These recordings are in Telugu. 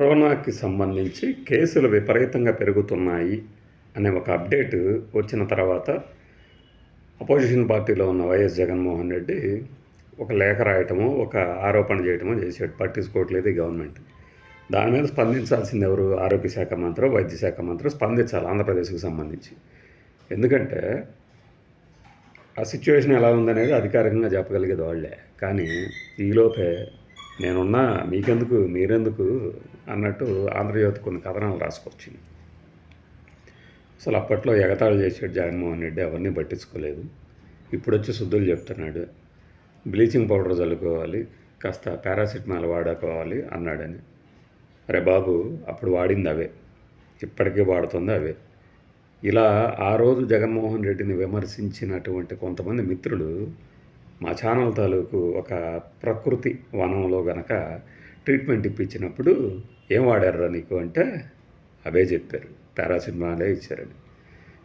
కరోనాకి సంబంధించి కేసులు విపరీతంగా పెరుగుతున్నాయి అనే ఒక అప్డేట్ వచ్చిన తర్వాత అపోజిషన్ పార్టీలో ఉన్న వైఎస్ జగన్మోహన్ రెడ్డి ఒక లేఖ రాయటమో ఒక ఆరోపణ చేయటమో చేసాడు. పట్టించుకోవట్లేదు ఈ గవర్నమెంట్. దాని మీద స్పందించాల్సింది ఎవరు? ఆరోగ్య శాఖ మంత్రి, వైద్య శాఖ మంత్రి స్పందించాలి ఆంధ్రప్రదేశ్కి సంబంధించి. ఎందుకంటే ఆ సిచ్యువేషన్ ఎలా ఉందనేది అధికారికంగా చెప్పగలిగేది వాళ్ళే. కానీ ఈలోపే నేనున్నా, మీకెందుకు, మీరెందుకు అన్నట్టు ఆంధ్రజ్యోతి కొన్ని కథనాలు రాసుకొచ్చింది. అసలు అప్పట్లో ఎగతాళి చేసాడు జగన్మోహన్ రెడ్డి, అవన్నీ పట్టించుకోలేదు. ఇప్పుడు వచ్చి శుద్ధులు చెప్తున్నాడు. బ్లీచింగ్ పౌడర్ చల్లుకోవాలి, కాస్త పారాసిటమాల్ వాడుకోవాలి అన్నాడని. అరే బాబు, అప్పుడు వాడింది అవే, ఇప్పటికీ వాడుతుంది అవే. ఇలా ఆ రోజు జగన్మోహన్ రెడ్డిని విమర్శించినటువంటి కొంతమంది మిత్రులు మా ఛానల్ తాలూకు ఒక ప్రకృతి వనంలో గనక ట్రీట్మెంట్ ఇప్పించినప్పుడు ఏం వాడారా నీకు అంటే అవే చెప్పారు, పారాసిటమాలే ఇచ్చారని.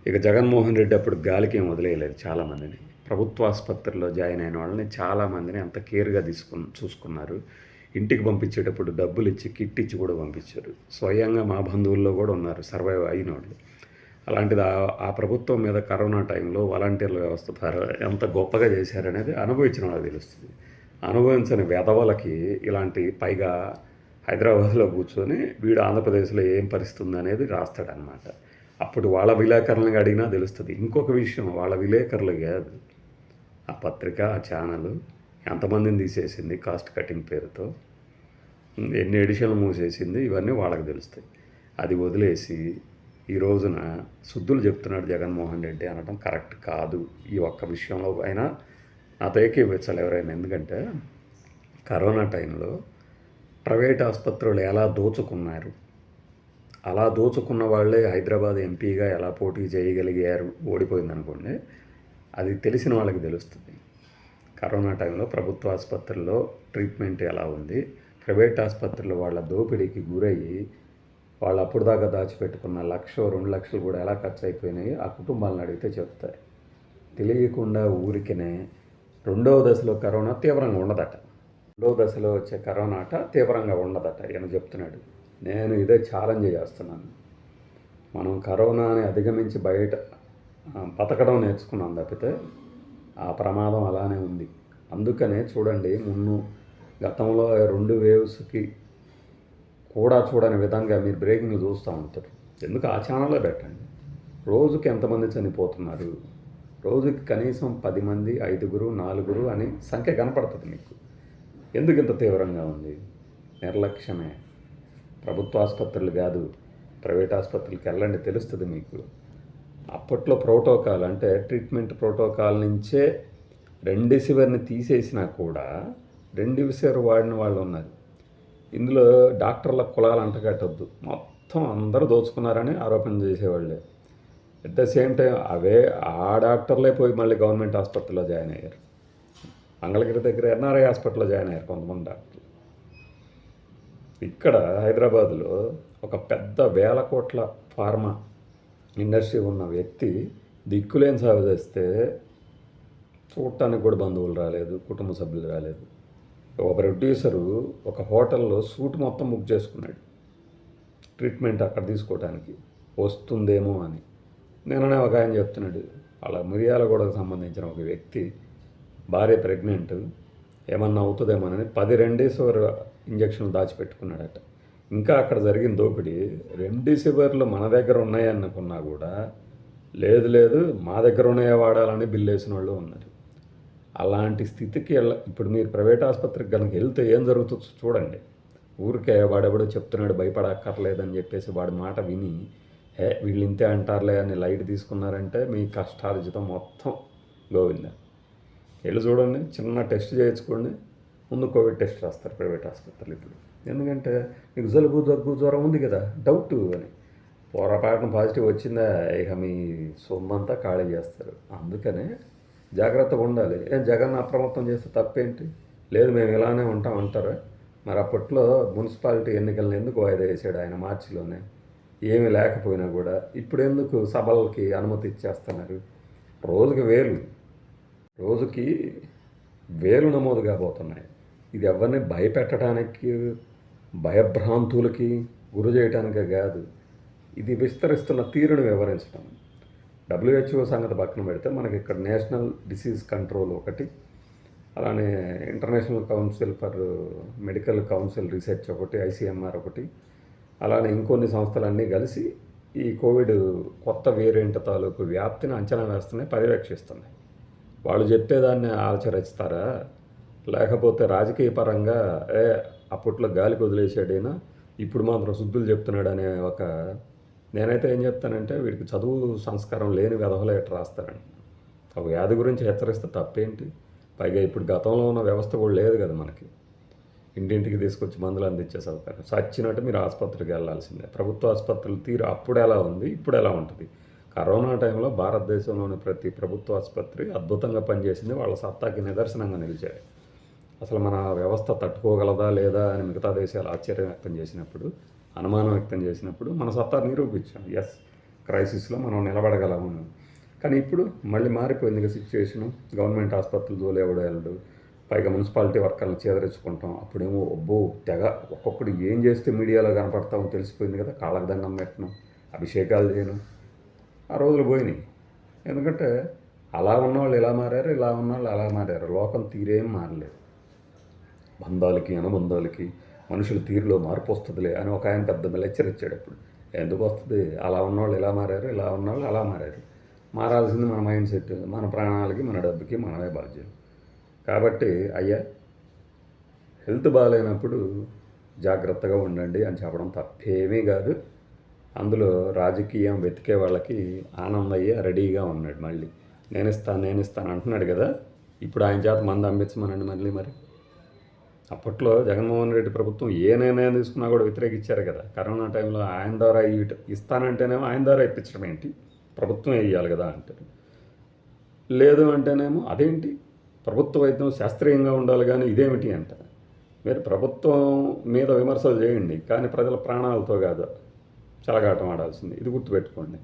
ఇక జగన్మోహన్ రెడ్డి అప్పుడు గాలికి ఏం వదిలేయలేదు. చాలామందిని ప్రభుత్వ ఆసుపత్రిలో జాయిన్ అయిన వాళ్ళని చాలామందిని అంత కేర్గా చూసుకున్నారు. ఇంటికి పంపించేటప్పుడు డబ్బులు ఇచ్చి, కిట్ ఇచ్చి కూడా పంపించారు. స్వయంగా మా బంధువుల్లో కూడా ఉన్నారు సర్వైవ్ అయిన వాళ్ళు. అలాంటిది ఆ ప్రభుత్వం మీద కరోనా టైంలో వాలంటీర్ల వ్యవస్థ ద్వారా ఎంత గొప్పగా చేశారనేది అనుభవించిన వాళ్ళకి తెలుస్తుంది. అనుభవించని వెధవలకి ఇలాంటి, పైగా హైదరాబాద్లో కూర్చొని వీడు ఆంధ్రప్రదేశ్లో ఏం పరిస్థితి ఉందనేది రాస్తాడనమాట. అప్పుడు వాళ్ళ విలేకరులను అడిగినా తెలుస్తుంది. ఇంకొక విషయం, వాళ్ళ విలేకరులు కాదు, ఆ పత్రిక, ఆ ఛానల్ ఎంతమందిని తీసేసింది కాస్ట్ కటింగ్ పేరుతో, ఎన్ని ఎడిషన్లు మూసేసింది, ఇవన్నీ వాళ్ళకి తెలుస్తాయి. అది వదిలేసి ఈ రోజున శుద్ధులు చెప్తున్నాడు జగన్మోహన్ రెడ్డి అనడం కరెక్ట్ కాదు. ఈ ఒక్క విషయంలో అయినా నాతో ఏకీభవించాలి ఎవరైనా. ఎందుకంటే కరోనా టైంలో ప్రైవేట్ ఆసుపత్రులు ఎలా దోచుకున్నారు, అలా దోచుకున్న వాళ్ళే హైదరాబాద్ ఎంపీగా ఎలా పోటీ చేయగలిగారు, ఓడిపోయిందనుకోండి, అది తెలిసిన వాళ్ళకి తెలుస్తుంది. కరోనా టైంలో ప్రభుత్వ ఆసుపత్రుల్లో ట్రీట్మెంట్ ఎలా ఉంది, ప్రైవేట్ ఆసుపత్రులు వాళ్ళ దోపిడీకి గురయ్యి వాళ్ళు అప్పుడు దాకా దాచిపెట్టుకున్న 1-2 లక్షలు కూడా ఎలా ఖర్చు అయిపోయినాయి ఆ కుటుంబాలను అడిగితే చెప్తాయి. తెలియకుండా ఊరికనే రెండవ దశలో కరోనా తీవ్రంగా ఉండదట, రెండవ దశలో వచ్చే కరోనా తీవ్రంగా ఉండదట ఈయన చెప్తున్నాడు. నేను ఇదే ఛాలెంజ్ చేస్తున్నాను. మనం కరోనాని అధిగమించి బయట బతకడం నేర్చుకున్నాం తప్పితే ఆ ప్రమాదం అలానే ఉంది. అందుకనే చూడండి, గతంలో 2 వేవ్స్కి కూడా చూడని విధంగా మీరు బ్రేకింగ్లు చూస్తూ ఉంటారు. ఎందుకు ఆ ఛానల్లో పెట్టండి. రోజుకి ఎంతమంది చనిపోతున్నారు, రోజుకి కనీసం 10 మంది, 5, 4 అని సంఖ్య కనపడుతుంది మీకు. ఎందుకు ఇంత తీవ్రంగా ఉంది? నిర్లక్ష్యమే. ప్రభుత్వ ఆసుపత్రులు కాదు, ప్రైవేట్ ఆసుపత్రులకి వెళ్ళండి, తెలుస్తుంది మీకు. అప్పట్లో ప్రోటోకాల్ అంటే ట్రీట్మెంట్ ప్రోటోకాల్ నుంచే రెమ్డెసివిర్ని తీసేసినా కూడా రెమ్డెసివిర్ వాడిన వాళ్ళు ఉన్నారు. ఇందులో డాక్టర్ల కులాలు అంటగట్టద్దు, మొత్తం అందరూ దోచుకున్నారని ఆరోపణ చేసేవాళ్ళే. అట్ ద సేమ్ టైం ఆ డాక్టర్లే పోయి మళ్ళీ గవర్నమెంట్ హాస్పిటల్లో జాయిన్ అయ్యారు. మంగళగిరి దగ్గర ఎన్ఆర్ఐ హాస్పిటల్లో జాయిన్ అయ్యారు కొంతమంది డాక్టర్లు. ఇక్కడ హైదరాబాద్లో ఒక పెద్ద 1000 కోట్ల ఫార్మా ఇండస్ట్రీ ఉన్న వ్యక్తి దిక్కులేని సాగు చేస్తే చూడటానికి కూడా బంధువులు రాలేదు, కుటుంబ సభ్యులు రాలేదు. ఒక ప్రొడ్యూసరు ఒక హోటల్లో సూట్ మొత్తం బుక్ చేసుకున్నాడు ట్రీట్మెంట్ అక్కడ తీసుకోవడానికి వస్తుందేమో అని. నిన్ననే ఒక ఆయన చెప్తున్నాడు, అలా మిర్యాలగూడకు సంబంధించిన ఒక వ్యక్తి భార్య ప్రెగ్నెంట్, ఏమన్నా అవుతుందేమోనని 10 రెమ్డెసివిర్ ఇంజక్షన్లు దాచిపెట్టుకున్నాడట. ఇంకా అక్కడ జరిగిన దోపిడీ, రెమ్డెసివిర్లు మన దగ్గర ఉన్నాయనుకున్నా కూడా లేదు మా దగ్గర ఉన్నాయే వాడాలని బిల్లు వేసిన వాళ్ళు ఉన్నారు. అలాంటి స్థితికి ఇప్పుడు మీరు ప్రైవేట్ ఆసుపత్రికి కనుక వెళ్తే ఏం జరుగుతుందో చూడండి. ఊరికే వాడెవడో చెప్తున్నాడు భయపడక్కర్లేదని చెప్పేసి వాడి మాట విని వీళ్ళు ఇంతే అంటారులే అని లైట్ తీసుకున్నారంటే మీ కష్టార్జితం మొత్తం గోవిందా. వెళ్ళి చూడండి, చిన్న టెస్ట్ చేయించుకోండి. ముందు కోవిడ్ టెస్ట్ రాస్తారు ప్రైవేట్ ఆసుపత్రులు ఇప్పుడు. ఎందుకంటే మీకు జలుబు, దగ్గు, జ్వరం ఉంది కదా, డౌట్ అని పొరపాటున పాజిటివ్ వచ్చిందా ఇక మీ సొమ్మంతా ఖాళీ చేస్తారు. అందుకనే జాగ్రత్తగా ఉండాలి. జగన్ అప్రమత్తం చేస్తే తప్పేంటి? లేదు మేము ఇలానే ఉంటాం అంటారా? మరి అప్పట్లో మున్సిపాలిటీ ఎన్నికలను ఎందుకు వాయిదా వేసాడు ఆయన మార్చిలోనే? ఏమీ లేకపోయినా కూడా ఇప్పుడు ఎందుకు సభలకి అనుమతి ఇచ్చేస్తున్నారు? రోజుకి వేలు నమోదు కాబోతున్నాయి. ఇది ఎవరిని భయపెట్టడానికి భయభ్రాంతులకి గురి చేయడానికే కాదు, ఇది విస్తరిస్తున్న తీరును వివరించడం. డబ్ల్యూహెచ్ఓ సంగతి పక్కన పెడితే మనకి ఇక్కడ నేషనల్ డిసీజ్ కంట్రోల్ ఒకటి, అలానే international council for medical council research ఒకటి, ఐసీఎంఆర్ ఒకటి, అలానే ఇంకొన్ని సంస్థలన్నీ కలిసి ఈ కోవిడ్ కొత్త వేరియంట్ తాలూకు వ్యాప్తిని అంచనా వేస్తున్నాయి, పర్యవేక్షిస్తున్నాయి. వాళ్ళు చెప్పేదాన్ని ఆచరిస్తారా, లేకపోతే రాజకీయ పరంగా అప్పట్లో గాలికి వదిలేసాడైనా ఇప్పుడు మాత్రం శుద్ధులు చెప్తున్నాడు అనే ఒక, నేనైతే ఏం చెప్తానంటే వీడికి చదువు సంస్కారం లేని వెధవలు ఎట్లా రాస్తారండి. ఒక వ్యాధి గురించి హెచ్చరిస్తే తప్పేంటి? పైగా ఇప్పుడు గతంలో ఉన్న వ్యవస్థ కూడా లేదు కదా మనకి, ఇంటింటికి తీసుకొచ్చి మందులు అందించే సౌకర్యం. సచ్చినట్టు మీరు ఆసుపత్రికి వెళ్ళాల్సిందే. ప్రభుత్వ ఆసుపత్రుల తీరు అప్పుడు ఎలా ఉంది, ఇప్పుడు ఎలా ఉంటుంది? కరోనా టైంలో భారతదేశంలోని ప్రతి ప్రభుత్వ ఆసుపత్రి అద్భుతంగా పనిచేసింది, వాళ్ళ సత్తాకి నిదర్శనంగా నిలిచాయి. అసలు మన వ్యవస్థ తట్టుకోగలదా లేదా అని మిగతా దేశాలు ఆశ్చర్యం వ్యక్తం చేసినప్పుడు, అనుమానం వ్యక్తం చేసినప్పుడు మన సత్తా నిరూపించాం. ఎస్, క్రైసిస్లో మనం నిలబడగలము. కానీ ఇప్పుడు మళ్ళీ మారిపోయింది సిచ్యువేషను. గవర్నమెంట్ ఆసుపత్రులు జోలేవాడు వెళ్ళడు, పైగా మున్సిపాలిటీ వర్కర్లను చేదరించుకుంటాం. అప్పుడేమో ఒబ్బో తెగ ఒక్కొక్కడు ఏం చేస్తే మీడియాలో కనపడతామో తెలిసిపోయింది కదా, కాళ్ళకు దండం పెట్టడం, అభిషేకాలు చేయను. ఆ రోజులు పోయినాయి. ఎందుకంటే అలా ఉన్నవాళ్ళు ఇలా మారారు, ఇలా ఉన్నవాళ్ళు అలా మారారు. లోకం తీరేం మారలేదు. బంధాలకి అనుబంధాలకి మనుషుల తీరులో మార్పు వస్తుందిలే అని ఒక ఆయన పెద్ద లెక్చర్ ఇచ్చాడు. అప్పుడు ఎందుకు వస్తుంది? అలా ఉన్నవాళ్ళు ఇలా మారారు, ఇలా ఉన్నవాళ్ళు అలా మారారు. మారాల్సింది మన మైండ్ సెట్, మన ప్రాణాలకి, మన డబ్బుకి మనమే బాధ్యులు. కాబట్టి అయ్యా, హెల్త్ బాగాలేనప్పుడు జాగ్రత్తగా ఉండండి అని చెప్పడం తప్పేమీ కాదు. అందులో రాజకీయం వెతికే వాళ్ళకి ఆనందయ్య రెడీగా ఉన్నాడు. మళ్ళీ నేను ఇస్తాను అంటున్నాడు కదా. ఇప్పుడు ఆయన చేత మంది అమ్మించమనండి మళ్ళీ. మరి అప్పట్లో జగన్మోహన్ రెడ్డి ప్రభుత్వం ఏ నిర్ణయం తీసుకున్నా కూడా వ్యతిరేకించారు కదా. కరోనా టైంలో ఆయన ద్వారా ఇస్తానంటేనేమో ఆయన ద్వారా ఇప్పించడం ఏంటి, ప్రభుత్వం వేయాలి కదా అంటారు. లేదు అంటేనేమో అదేంటి, ప్రభుత్వ వైద్యం శాస్త్రీయంగా ఉండాలి కానీ ఇదేమిటి అంట. మీరు ప్రభుత్వం మీద విమర్శలు చేయండి, కానీ ప్రజల ప్రాణాలతో కాదు చెలగాటం ఆడాల్సింది. ఇది గుర్తుపెట్టుకోండి.